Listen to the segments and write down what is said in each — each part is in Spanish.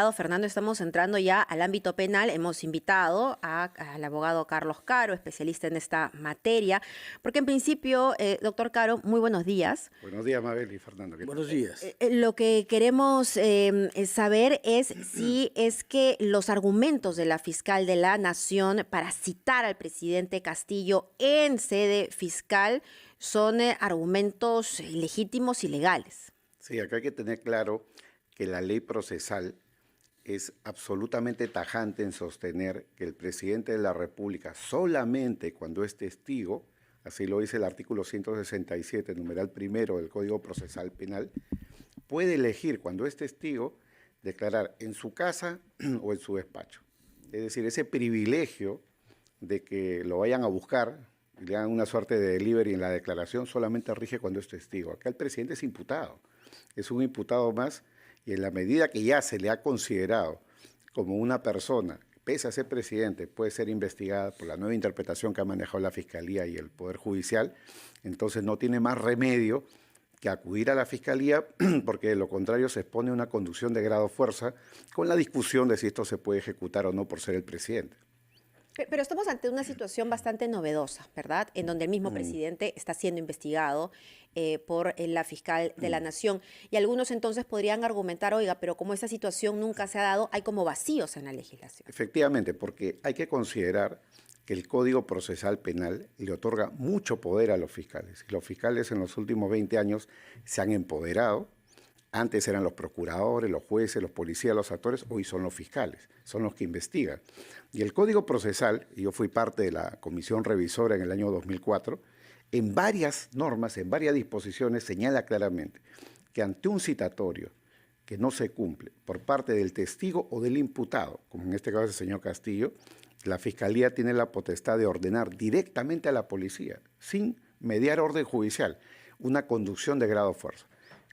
abogado. Fernando, estamos entrando ya al ámbito penal. Hemos invitado al abogado Carlos Caro, especialista en esta materia, porque en principio, doctor Caro, muy buenos días. Buenos días, Mabel y Fernando. Buenos días. Lo que queremos saber es si es que los argumentos de la fiscal de la Nación para citar al presidente Castillo en sede fiscal son argumentos legítimos y legales. Sí, acá hay que tener claro que la ley procesal es absolutamente tajante en sostener que el presidente de la República, solamente cuando es testigo, así lo dice el artículo 167, numeral primero del Código Procesal Penal, puede elegir, cuando es testigo, declarar en su casa o en su despacho. Es decir, ese privilegio de que lo vayan a buscar y le hagan una suerte de delivery en la declaración solamente rige cuando es testigo. Acá el presidente es imputado, es un imputado más, y en la medida que ya se le ha considerado como una persona, pese a ser presidente, puede ser investigada por la nueva interpretación que ha manejado la Fiscalía y el Poder Judicial, entonces no tiene más remedio que acudir a la Fiscalía, porque de lo contrario se expone a una conducción de grado fuerza con la discusión de si esto se puede ejecutar o no por ser el presidente. Pero estamos ante una situación bastante novedosa, ¿verdad? En donde el mismo presidente está siendo investigado por la fiscal de la Nación. Y algunos entonces podrían argumentar, oiga, pero como esta situación nunca se ha dado, hay como vacíos en la legislación. Efectivamente, porque hay que considerar que el Código Procesal Penal le otorga mucho poder a los fiscales. Y los fiscales en los últimos 20 años se han empoderado. Antes eran los procuradores, los jueces, los policías, los actores, hoy son los fiscales, son los que investigan. Y el Código Procesal, y yo fui parte de la comisión revisora en el año 2004, en varias normas, en varias disposiciones, señala claramente que ante un citatorio que no se cumple por parte del testigo o del imputado, como en este caso el señor Castillo, la Fiscalía tiene la potestad de ordenar directamente a la policía, sin mediar orden judicial, una conducción de grado fuerza.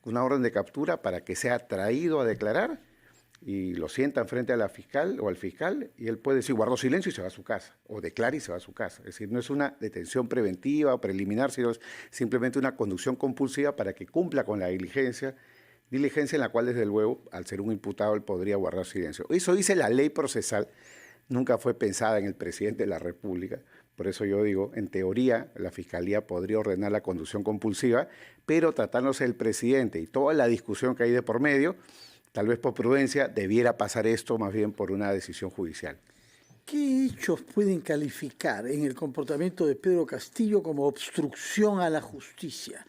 Una orden de captura para que sea traído a declarar y lo sientan frente a la fiscal o al fiscal y él puede decir guardó silencio y se va a su casa o declara y se va a su casa. Es decir, no es una detención preventiva o preliminar, sino es simplemente una conducción compulsiva para que cumpla con la diligencia en la cual desde luego al ser un imputado él podría guardar silencio. Eso dice la ley procesal, nunca fue pensada en el presidente de la República. Por eso yo digo, en teoría, la Fiscalía podría ordenar la conducción compulsiva, pero tratándose del presidente y toda la discusión que hay de por medio, tal vez por prudencia, debiera pasar esto más bien por una decisión judicial. ¿Qué hechos pueden calificar en el comportamiento de Pedro Castillo como obstrucción a la justicia?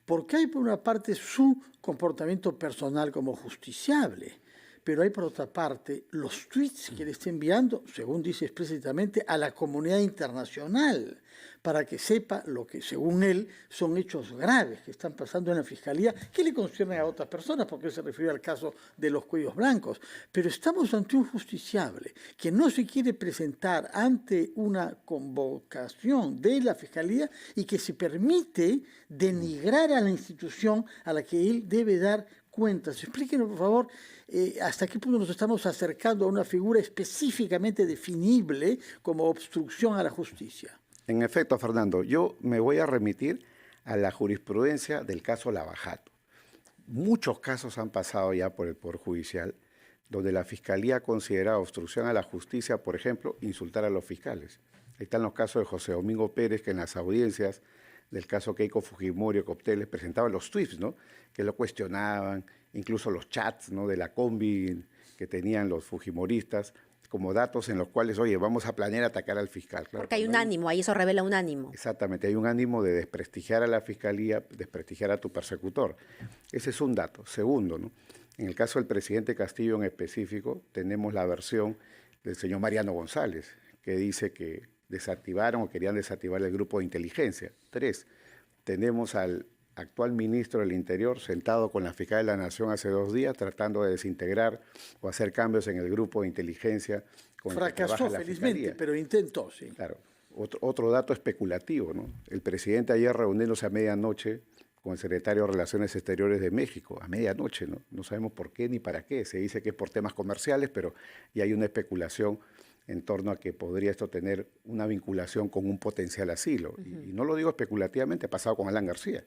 Porque hay por una parte su comportamiento personal como justiciable, pero hay por otra parte los tweets que le está enviando, según dice explícitamente, a la comunidad internacional, para que sepa lo que, según él, son hechos graves que están pasando en la Fiscalía, que le conciernen a otras personas, porque él se refirió al caso de los cuellos blancos. Pero estamos ante un justiciable que no se quiere presentar ante una convocación de la Fiscalía y que se permite denigrar a la institución a la que él debe dar cuentas. Explíquenos, por favor, hasta qué punto nos estamos acercando a una figura específicamente definible como obstrucción a la justicia. En efecto, Fernando, yo me voy a remitir a la jurisprudencia del caso Lavajato. Muchos casos han pasado ya por el Poder Judicial, donde la Fiscalía ha considerado obstrucción a la justicia, por ejemplo, insultar a los fiscales. Ahí están los casos de José Domingo Pérez, que en las audiencias del caso Keiko Fujimori o Copteles presentaban los tweets, ¿no?, que lo cuestionaban, incluso los chats, ¿no?, de la combi que tenían los fujimoristas, como datos en los cuales, oye, vamos a planear atacar al fiscal. Claro, porque hay un ánimo, ahí eso revela un ánimo. Exactamente, hay un ánimo de desprestigiar a la Fiscalía, desprestigiar a tu persecutor. Ese es un dato. Segundo, ¿no?, en el caso del presidente Castillo en específico, tenemos la versión del señor Mariano González, que dice que desactivaron o querían desactivar el grupo de inteligencia. 3, tenemos al actual ministro del Interior sentado con la fiscal de la Nación hace 2 días tratando de desintegrar o hacer cambios en el grupo de inteligencia. Fracasó felizmente, pero intentó, sí. Claro. Otro dato especulativo, ¿no? El presidente ayer reuniéndose a medianoche con el secretario de Relaciones Exteriores de México, a medianoche, ¿no? No sabemos por qué ni para qué. Se dice que es por temas comerciales, pero ya hay una especulación en torno a que podría esto tener una vinculación con un potencial asilo. Y no lo digo especulativamente, ha pasado con Alan García.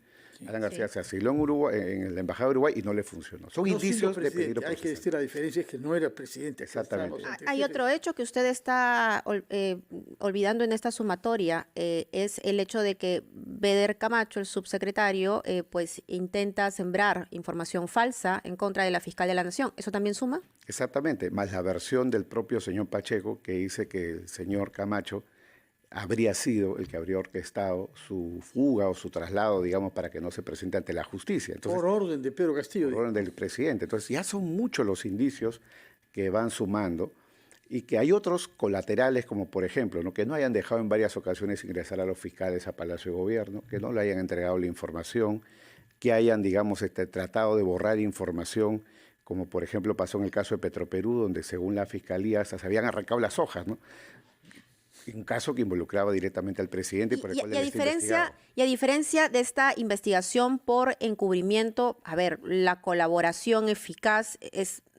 Alan García se asiló en Uruguay, en la Embajada de Uruguay y no le funcionó. Son indicios de peligro procesal. Hay que decir, la diferencia es que no era presidente. Exactamente. Hay otro hecho que usted está olvidando en esta sumatoria, es el hecho de que Beder Camacho, el subsecretario, pues intenta sembrar información falsa en contra de la fiscal de la Nación. ¿Eso también suma? Exactamente, más la versión del propio señor Pacheco, que dice que el señor Camacho habría sido el que habría orquestado su fuga o su traslado, digamos, para que no se presente ante la justicia. Entonces, por orden de Pedro Castillo. Por orden del presidente. Entonces ya son muchos los indicios que van sumando y que hay otros colaterales, como por ejemplo, ¿no? Que no hayan dejado en varias ocasiones ingresar a los fiscales a Palacio de Gobierno, que no le hayan entregado la información, que hayan, digamos, tratado de borrar información, como por ejemplo pasó en el caso de Petroperú, donde según la Fiscalía hasta se habían arrancado las hojas, ¿no? Un caso que involucraba directamente al presidente y por el cual él está investigado. Y a diferencia de esta investigación por encubrimiento, a ver, la colaboración eficaz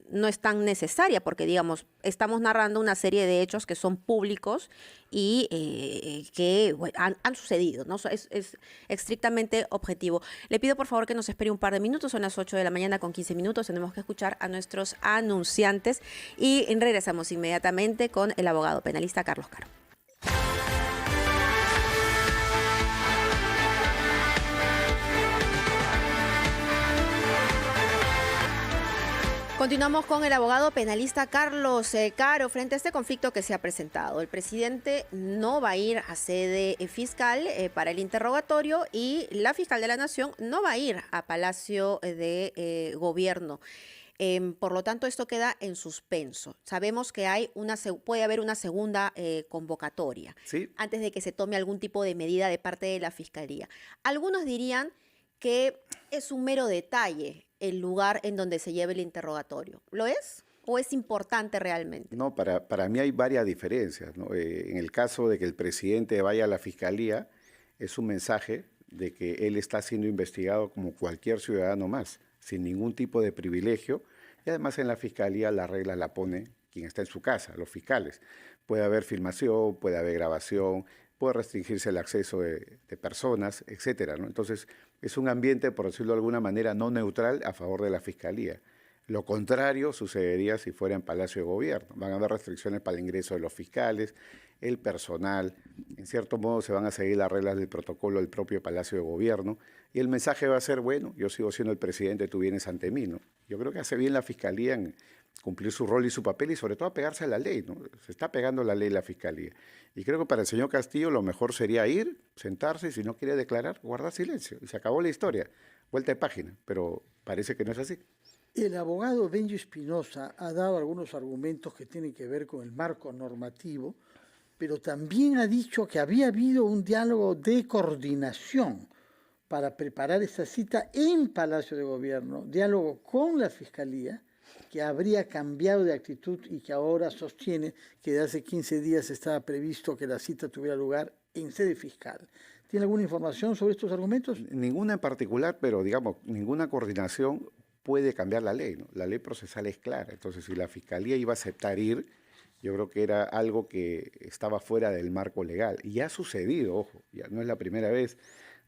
no es tan necesaria porque, digamos, estamos narrando una serie de hechos que son públicos y que bueno, han sucedido, ¿no? Es estrictamente objetivo. Le pido, por favor, que nos espere un par de minutos. Son las 8 de la mañana con 15 minutos. Tenemos que escuchar a nuestros anunciantes y regresamos inmediatamente con el abogado penalista Carlos Caro. Continuamos con el abogado penalista Carlos Caro frente a este conflicto que se ha presentado. El presidente no va a ir a sede fiscal para el interrogatorio y la fiscal de la Nación no va a ir a Palacio de Gobierno. Por lo tanto, esto queda en suspenso. Sabemos que puede haber una segunda convocatoria antes de que se tome algún tipo de medida de parte de la Fiscalía. Algunos dirían que es un mero detalle el lugar en donde se lleve el interrogatorio. ¿Lo es? ¿O es importante realmente? No, para mí hay varias diferencias, ¿no? En el caso de que el presidente vaya a la Fiscalía, es un mensaje de que él está siendo investigado como cualquier ciudadano más, sin ningún tipo de privilegio. Y además en la Fiscalía la regla la pone quien está en su casa, los fiscales. Puede haber filmación, puede haber grabación, puede restringirse el acceso de personas, etcétera, ¿no? Entonces, es un ambiente, por decirlo de alguna manera, no neutral a favor de la Fiscalía. Lo contrario sucedería si fuera en Palacio de Gobierno. Van a haber restricciones para el ingreso de los fiscales, el personal. En cierto modo se van a seguir las reglas del protocolo del propio Palacio de Gobierno. Y el mensaje va a ser, bueno, yo sigo siendo el presidente, tú vienes ante mí, ¿no? Yo creo que hace bien la Fiscalía en cumplir su rol y su papel y sobre todo apegarse a la ley, ¿no? Se está pegando la ley la Fiscalía. Y creo que para el señor Castillo lo mejor sería ir, sentarse y si no quiere declarar, guardar silencio. Y se acabó la historia. Vuelta de página. Pero parece que no es así. El abogado Benji Espinosa ha dado algunos argumentos que tienen que ver con el marco normativo, pero también ha dicho que había habido un diálogo de coordinación para preparar esta cita en Palacio de Gobierno, diálogo con la Fiscalía, que habría cambiado de actitud y que ahora sostiene que de hace 15 días estaba previsto que la cita tuviera lugar en sede fiscal. ¿Tiene alguna información sobre estos argumentos? Ninguna en particular, pero digamos, ninguna coordinación puede cambiar la ley, ¿no? La ley procesal es clara. Entonces, si la Fiscalía iba a aceptar ir, yo creo que era algo que estaba fuera del marco legal. Y ha sucedido, ojo, ya no es la primera vez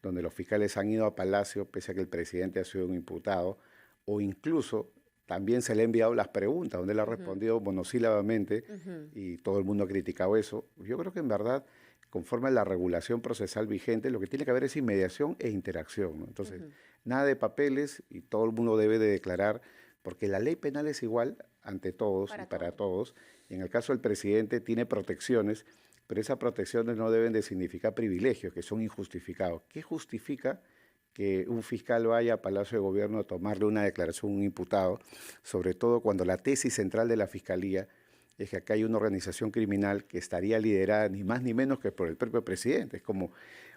donde los fiscales han ido a Palacio, pese a que el presidente ha sido un imputado, o incluso también se le han enviado las preguntas, donde él ha respondido monosílabamente y todo el mundo ha criticado eso. Yo creo que en verdad, conforme a la regulación procesal vigente, lo que tiene que haber es inmediación e interacción, ¿no? Entonces, nada de papeles y todo el mundo debe de declarar, porque la ley penal es igual ante todos y para todos. Y en el caso del presidente tiene protecciones, pero esas protecciones no deben de significar privilegios, que son injustificados. ¿Qué justifica que un fiscal vaya a Palacio de Gobierno a tomarle una declaración a un imputado, sobre todo cuando la tesis central de la Fiscalía es que acá hay una organización criminal que estaría liderada ni más ni menos que por el propio presidente? Es como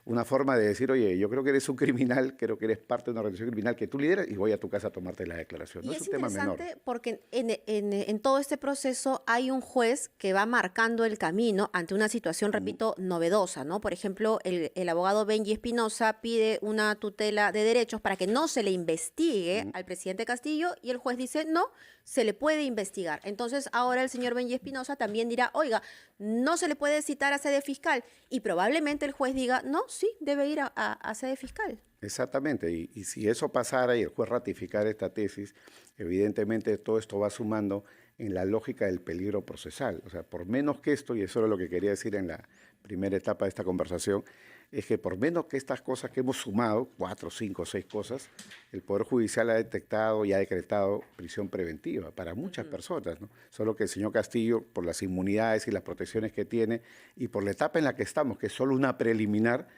una forma de decir, oye, yo creo que eres un criminal, creo que eres parte de una organización criminal que tú lideras y voy a tu casa a tomarte la declaración. No Y es es un tema menor. interesante porque en todo este proceso hay un juez que va marcando el camino ante una situación, repito, novedosa, ¿no? Por ejemplo, el abogado Benji Espinosa pide una tutela de derechos para que no se le investigue al presidente Castillo y el juez dice, no, se le puede investigar. Entonces, ahora el señor Benji Espinosa también dirá, oiga, no se le puede citar a sede fiscal y probablemente el juez diga, no, sí, debe ir a sede fiscal. Exactamente, y si eso pasara y el juez ratificara esta tesis, evidentemente todo esto va sumando en la lógica del peligro procesal. O sea, por menos que esto, y eso es lo que quería decir en la primera etapa de esta conversación, es que por menos que estas cosas que hemos sumado, 4, 5, 6 cosas, el Poder Judicial ha detectado y ha decretado prisión preventiva para muchas personas, ¿no? Solo que el señor Castillo, por las inmunidades y las protecciones que tiene, y por la etapa en la que estamos, que es solo una preliminar,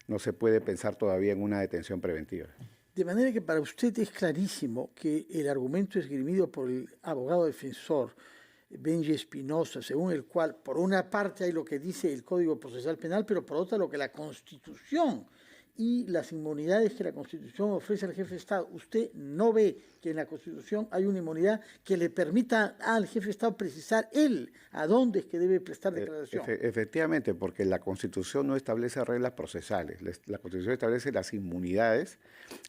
no se puede pensar todavía en una detención preventiva. De manera que para usted es clarísimo que el argumento esgrimido por el abogado defensor Benji Espinosa, según el cual por una parte hay lo que dice el Código Procesal Penal, pero por otra lo que la Constitución y las inmunidades que la Constitución ofrece al jefe de Estado. Usted no ve que en la Constitución hay una inmunidad que le permita al jefe de Estado precisar él a dónde es que debe prestar declaración. Efectivamente, porque la Constitución no establece reglas procesales, la Constitución establece las inmunidades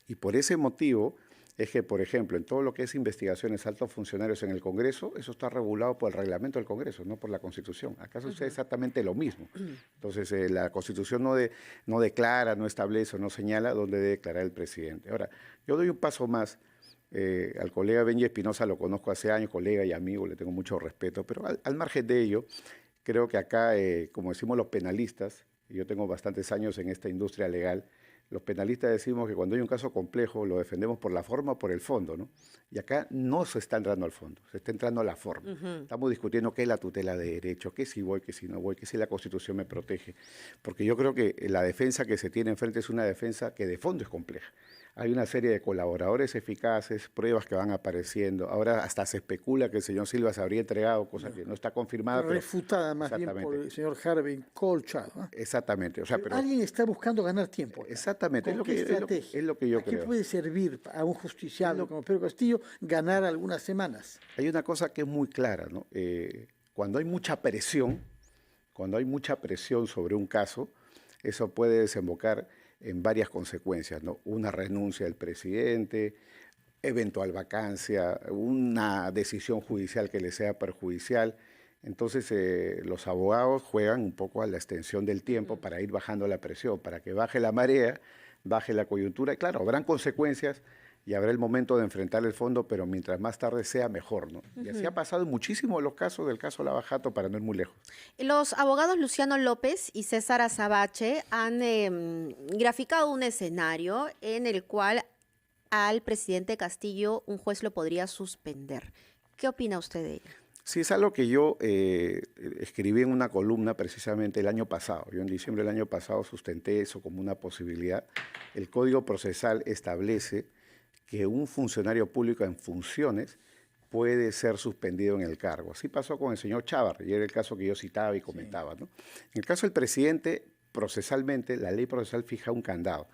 y por ese motivo es que, por ejemplo, en todo lo que es investigaciones altos funcionarios en el Congreso, eso está regulado por el reglamento del Congreso, no por la Constitución. Acá sucede exactamente lo mismo. Entonces, la Constitución no declara, no establece o no señala dónde debe declarar el presidente. Ahora, yo doy un paso más. Al colega Benji Espinosa lo conozco hace años, colega y amigo, le tengo mucho respeto, pero al margen de ello, creo que acá, como decimos los penalistas, y yo tengo bastantes años en esta industria legal, los penalistas decimos que cuando hay un caso complejo lo defendemos por la forma o por el fondo, ¿no? Y acá no se está entrando al fondo, se está entrando a la forma. Estamos discutiendo qué es la tutela de derecho, qué si voy, qué si no voy, qué si la Constitución me protege. Porque yo creo que la defensa que se tiene enfrente es una defensa que de fondo es compleja. Hay una serie de colaboradores eficaces, pruebas que van apareciendo. Ahora hasta se especula que el señor Silva se habría entregado, cosa que no está confirmada. Pero refutada más bien por el señor Harvey Colchado, ¿no? Exactamente. O sea, pero alguien está buscando ganar tiempo. Exactamente. Es lo que yo creo. ¿A qué puede servir a un justiciable como Pedro Castillo ganar algunas semanas? Hay una cosa que es muy clara, ¿no? Cuando hay mucha presión sobre un caso, eso puede desembocar en varias consecuencias, ¿no? Una renuncia del presidente, eventual vacancia, una decisión judicial que le sea perjudicial. Entonces, los abogados juegan un poco a la extensión del tiempo para ir bajando la presión, para que baje la marea, baje la coyuntura. Y claro, habrán consecuencias y habrá el momento de enfrentar el fondo, pero mientras más tarde sea, mejor, ¿no? Y así ha pasado en muchísimos de los casos, del caso Lava Jato, para no ir muy lejos. Los abogados Luciano López y César Azabache han graficado un escenario en el cual al presidente Castillo un juez lo podría suspender. ¿Qué opina usted de ello? Sí, es algo que yo escribí en una columna precisamente el año pasado. Yo en diciembre del año pasado sustenté eso como una posibilidad. El Código Procesal establece que un funcionario público en funciones puede ser suspendido en el cargo. Así pasó con el señor Chávarri, y era el caso que yo citaba y comentaba, ¿no? En el caso del presidente, procesalmente, la ley procesal fija un candado.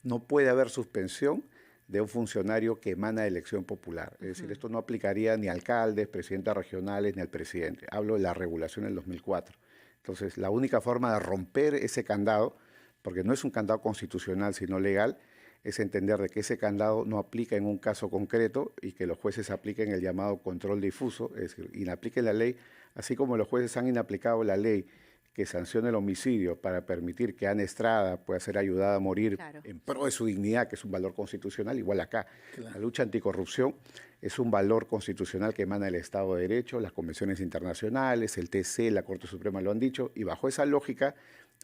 No puede haber suspensión de un funcionario que emana de elección popular. Es decir, esto no aplicaría ni a alcaldes, presidentes regionales, ni al presidente. Hablo de la regulación del 2004. Entonces, la única forma de romper ese candado, porque no es un candado constitucional, sino legal, es entender de que ese candado no aplica en un caso concreto y que los jueces apliquen el llamado control difuso, es decir, inapliquen la ley, así como los jueces han inaplicado la ley que sanciona el homicidio para permitir que Ana Estrada pueda ser ayudada a morir en pro de su dignidad, que es un valor constitucional, igual acá. Claro. La lucha anticorrupción es un valor constitucional que emana del Estado de Derecho, las convenciones internacionales, el TC, la Corte Suprema lo han dicho, y bajo esa lógica,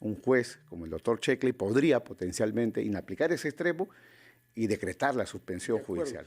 un juez como el doctor Checkley podría potencialmente inaplicar ese extremo y decretar la suspensión judicial.